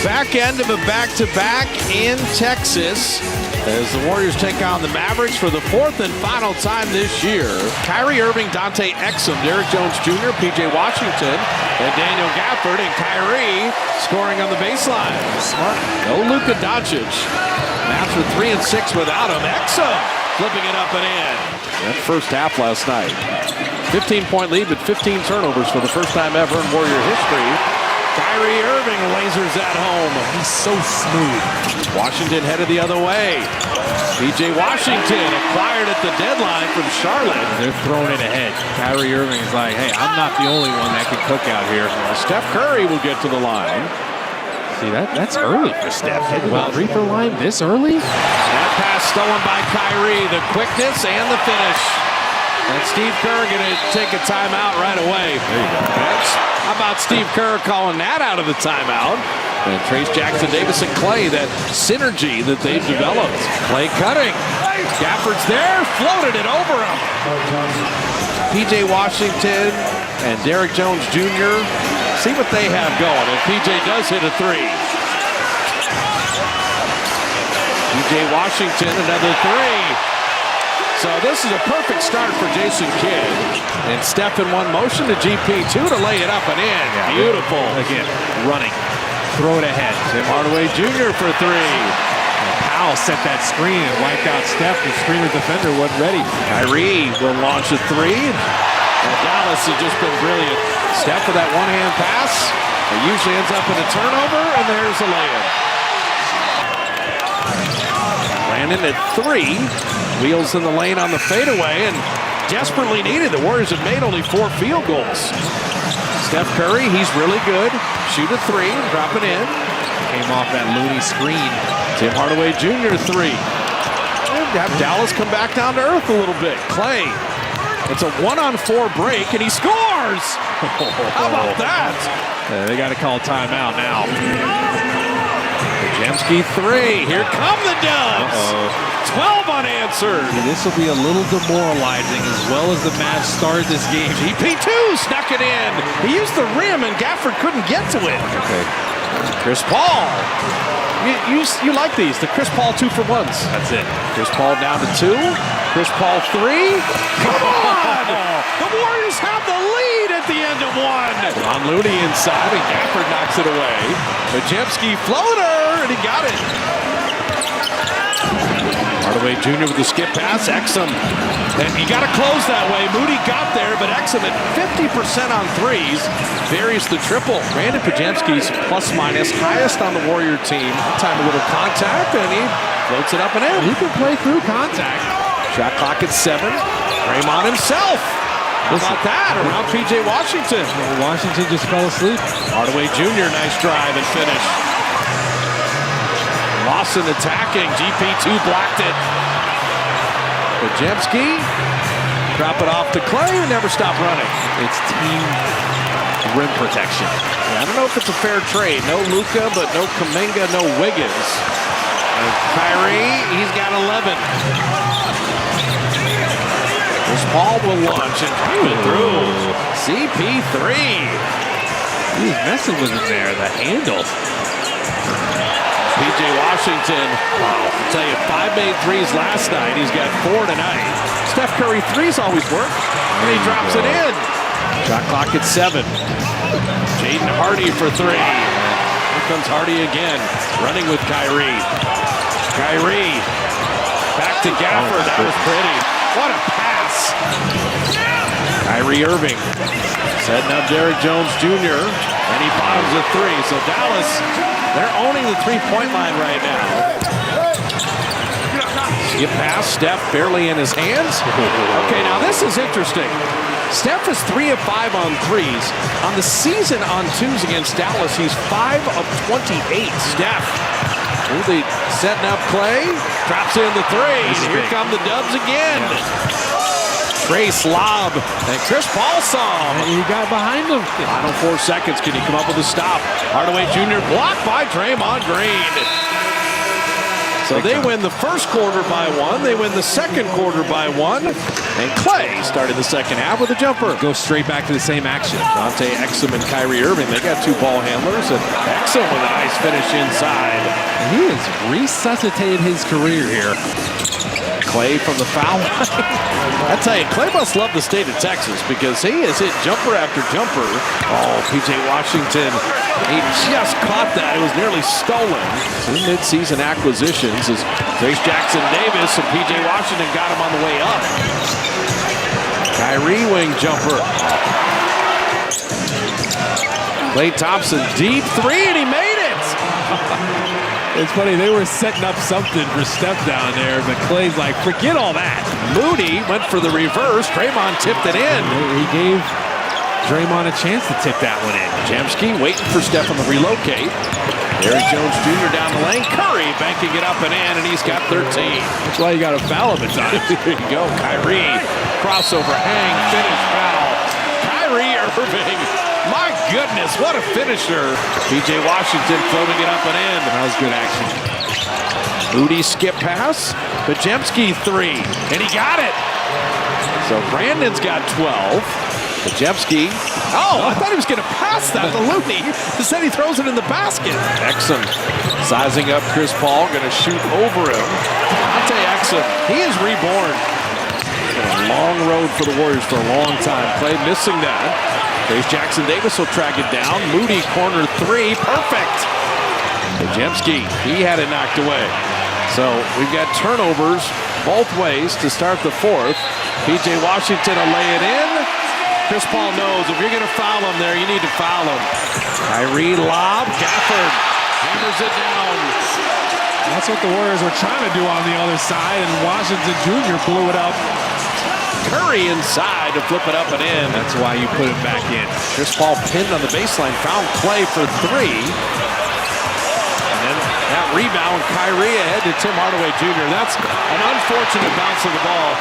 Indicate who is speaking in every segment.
Speaker 1: Back end of a back-to-back in Texas as the Warriors take on the Mavericks for the fourth and final time this year. Kyrie Irving, Dante Exum, Derrick Jones Jr., P.J. Washington, and Daniel Gafford, and Kyrie scoring on the baseline. Smart. No Luka Doncic. Mavs for 3 and 6 without him. Exum flipping it up and in. That first half last night. 15-point lead, but 15 turnovers for the first time ever in Warrior history. Kyrie Irving lasers that home.
Speaker 2: He's so smooth.
Speaker 1: Washington headed the other way. P.J. Washington acquired at the deadline from Charlotte.
Speaker 2: They're throwing it ahead. Kyrie Irving is like, hey, I'm not the only one that can cook out here.
Speaker 1: Steph Curry will get to the line.
Speaker 2: See, that's early for Steph. Well, free-throw line this early?
Speaker 1: That pass stolen by Kyrie. The quickness and the finish. And Steve Kerr going to take a timeout right away.
Speaker 2: There you go.
Speaker 1: How about Steve Kerr calling that out of the timeout? And Trace Jackson Davis and Clay, that synergy that they've developed. Clay cutting. Gafford's there, floated it over him. P.J. Washington and Derrick Jones Jr. See what they have going. And P.J. does hit a three. P.J. Washington, another three. So this is a perfect start for Jason Kidd. And Steph in one motion to GP2 to lay it up and in. Yeah, beautiful.
Speaker 2: Again, running. Throw it ahead.
Speaker 1: Tim Hardaway Jr. for three.
Speaker 2: And Powell set that screen and wiped out Steph. The screener defender wasn't ready.
Speaker 1: Kyrie will launch a three. And Dallas has just been brilliant. Steph with that one-hand pass. It usually ends up in a turnover, and there's a layup. Brandon at three. Wheels in the lane on the fadeaway, and desperately needed. The Warriors have made only 4 field goals. Steph Curry, he's really good. Shoot a three, drop it in.
Speaker 2: Came off that Looney screen.
Speaker 1: Tim Hardaway Jr. three. And have Dallas come back down to earth a little bit. Clay, it's a 1-on-4 break, and he scores! How about that?
Speaker 2: They got to call timeout now.
Speaker 1: Jamski three. Here come the Dubs. 12 unanswered.
Speaker 2: This will be a little demoralizing as well as the Mavs started this game.
Speaker 1: GP2 snuck it in. He used the rim and Gafford couldn't get to it.
Speaker 2: Okay.
Speaker 1: Chris Paul. You like these, the Chris Paul 2-for-1s.
Speaker 2: That's it.
Speaker 1: Chris Paul down to 2. Chris Paul 3. Come on! The Warriors have the lead at the end of 1. Ron Looney inside and Gafford knocks it away. Majemski floater, and he got it. Hardaway Jr. with the skip pass. Exum. And you got to close that way. Moody got there, but Exum at 50% on threes. Varies the triple. Brandon Pajemski's plus-minus highest on the Warrior team. Time a little contact, and he floats it up and in.
Speaker 2: He can play through contact.
Speaker 1: Shot clock at 7. Draymond himself. How about that? Around P.J. Washington.
Speaker 2: Washington just fell asleep.
Speaker 1: Hardaway Jr. nice drive and finish. Lawson attacking. GP2 blocked it. Pajemski. Drop it off to Clay and never stop running.
Speaker 2: It's team rim protection.
Speaker 1: Yeah, I don't know if it's a fair trade. No Luka, but no Kuminga, no Wiggins. And Kyrie, he's got 11. Chris Paul will launch and drive it through. CP3.
Speaker 2: He's messing with it there, the handle.
Speaker 1: P.J. Washington, wow, I'll tell you, 5 made threes last night. He's got 4 tonight. Steph Curry threes always work, and he drops it in. Shot clock at 7. Jaden Hardy for 3. Here comes Hardy again, running with Kyrie. Kyrie, back to Gafford. That was pretty. What a pass. Kyrie Irving, setting up Derrick Jones Jr., and he bottoms a 3. So Dallas, they're owning the three-point line right now. Skip pass, Steph barely in his hands. Okay, now this is interesting. Steph is 3 of 5 on threes. On the season on twos against Dallas, he's 5 of 28. Steph, really setting up Clay, drops in the 3. Here come the Dubs again. Trace lob, and Chris Paul saw him.
Speaker 2: And he got behind him.
Speaker 1: Final 4 seconds. Can he come up with a stop? Hardaway Jr. blocked by Draymond Green. So they win the first quarter by 1. They win the second quarter by 1. And Clay started the second half with a jumper.
Speaker 2: Go straight back to the same action.
Speaker 1: Dante Exum and Kyrie Irving, they got two ball handlers. And Exum with a nice finish inside.
Speaker 2: And he has resuscitated his career here.
Speaker 1: Clay from the foul line. I tell you, Clay must love the state of Texas because he has hit jumper after jumper. Oh, P.J. Washington, he just caught that. It was nearly stolen. Two midseason acquisitions as Trace Jackson Davis and P.J. Washington got him on the way up. Kyrie wing jumper. Klay Thompson, deep three, and he made it.
Speaker 2: It's funny, they were setting up something for Steph down there, but Clay's like, forget all that.
Speaker 1: Moody went for the reverse. Draymond tipped it in.
Speaker 2: He gave Draymond a chance to tip that one in.
Speaker 1: Jamski waiting for Steph on the relocate. Derrick Jones Jr. down the lane. Curry banking it up and in, and he's got 13.
Speaker 2: That's why you got to foul him at times.
Speaker 1: There you go. Kyrie, crossover, hang, finish, foul. Kyrie Irving. My goodness, what a finisher. P.J. Washington floating it up and in.
Speaker 2: That was good action.
Speaker 1: Moody skip pass. Pajemski three, and he got it. So Brandon's got 12. Pajemski. Oh, I thought he was going to pass that to Looney. Instead, he throws it in the basket. Exum sizing up Chris Paul, going to shoot over him. Dante Exum, he is reborn. Been a long road for the Warriors for a long time. Clay missing that. Trace Jackson Davis will track it down. Moody corner three, perfect. Pajemski, he had it knocked away. So we've got turnovers both ways to start the fourth. P.J. Washington will lay it in. Chris Paul knows if you're going to foul him there, you need to foul him. Kyrie lob, Gafford hammers it down.
Speaker 2: That's what the Warriors were trying to do on the other side, and Washington Jr. blew it up.
Speaker 1: Curry inside to flip it up and in.
Speaker 2: That's why you put it back in.
Speaker 1: Chris Paul pinned on the baseline, found Clay for three. And then that rebound, Kyrie ahead to Tim Hardaway Jr. That's an unfortunate bounce of the ball.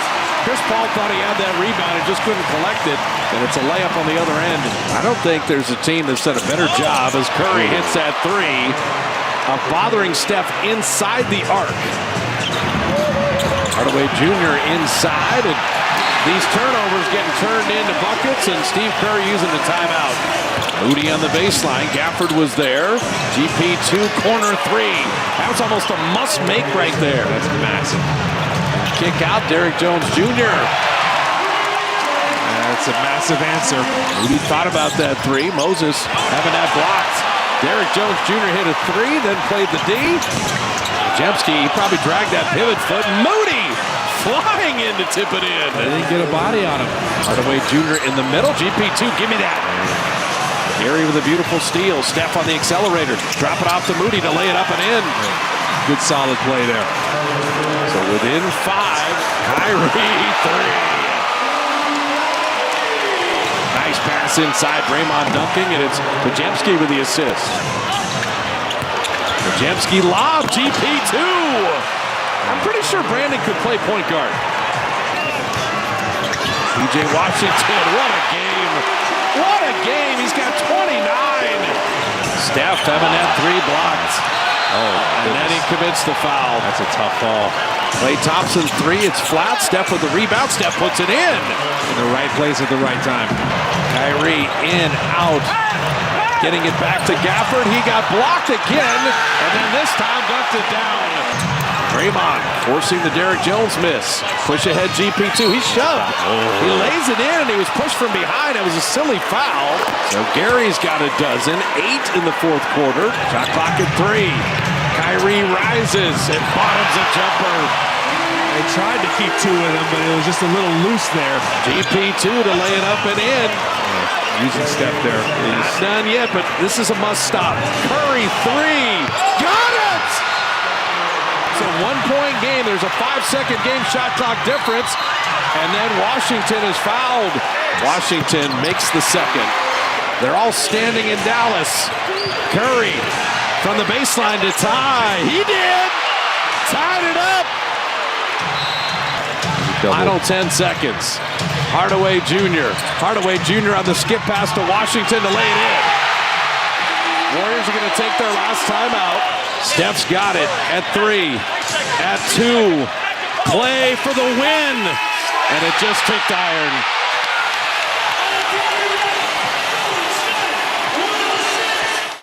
Speaker 1: Chris Paul thought he had that rebound and just couldn't collect it. And it's a layup on the other end. I don't think there's a team that's done a better job as Curry hits that three of bothering Steph inside the arc. Hardaway Jr. inside, and these turnovers getting turned into buckets, and Steve Kerr using the timeout. Moody on the baseline. Gafford was there. GP2 corner three. That was almost a must-make right there.
Speaker 2: That's massive.
Speaker 1: Kick out, Derrick Jones Jr.
Speaker 2: That's a massive answer.
Speaker 1: Moody thought about that three. Moses having that blocked. Derrick Jones Jr. hit a three, then played the D. Jemski, he probably dragged that pivot foot. Moody flying in to tip it in.
Speaker 2: They didn't get a body on him.
Speaker 1: Hardaway Jr. in the middle. GP2, give me that. Gary with a beautiful steal. Steph on the accelerator. Drop it off to Moody to lay it up and in.
Speaker 2: Good solid play there.
Speaker 1: So within five, Kyrie three. Nice pass inside. Draymond dunking, and it's Pajemski with the assist. Pajemski lob. GP2. I'm pretty sure Brandon could play point guard. P.J. Washington, what a game. What a game. He's got 29. Steph having that three blocked. And then he commits the foul.
Speaker 2: That's a tough ball.
Speaker 1: Klay Thompson three, it's flat. Steph with the rebound. Steph puts it in.
Speaker 2: In the right place at the right time.
Speaker 1: Kyrie in, out. Getting it back to Gafford. He got blocked again. And then this time dunked it down. Draymond forcing the Derrick Jones miss. Push ahead GP2. He shoved. He lays it in, and he was pushed from behind. It was a silly foul. So Gary's got a dozen. 8 in the fourth quarter. Shot clock at 3. Kyrie rises and bottoms a jumper.
Speaker 2: They tried to keep two with him, but it was just a little loose there.
Speaker 1: GP2 to lay it up and in.
Speaker 2: Using Steph there.
Speaker 1: Not done yet, but this is a must stop. Curry three. Got it! It's a 1-point game. There's a 5-second game shot clock difference. And then Washington is fouled. Washington makes the second. They're all standing in Dallas. Curry from the baseline to tie. He did! Tied it up! Final 10 seconds. Hardaway Jr. Hardaway Jr. on the skip pass to Washington to lay it in. Warriors are going to take their last timeout. Steph's got it at 3, at 2. Clay for the win. And it just ticked iron.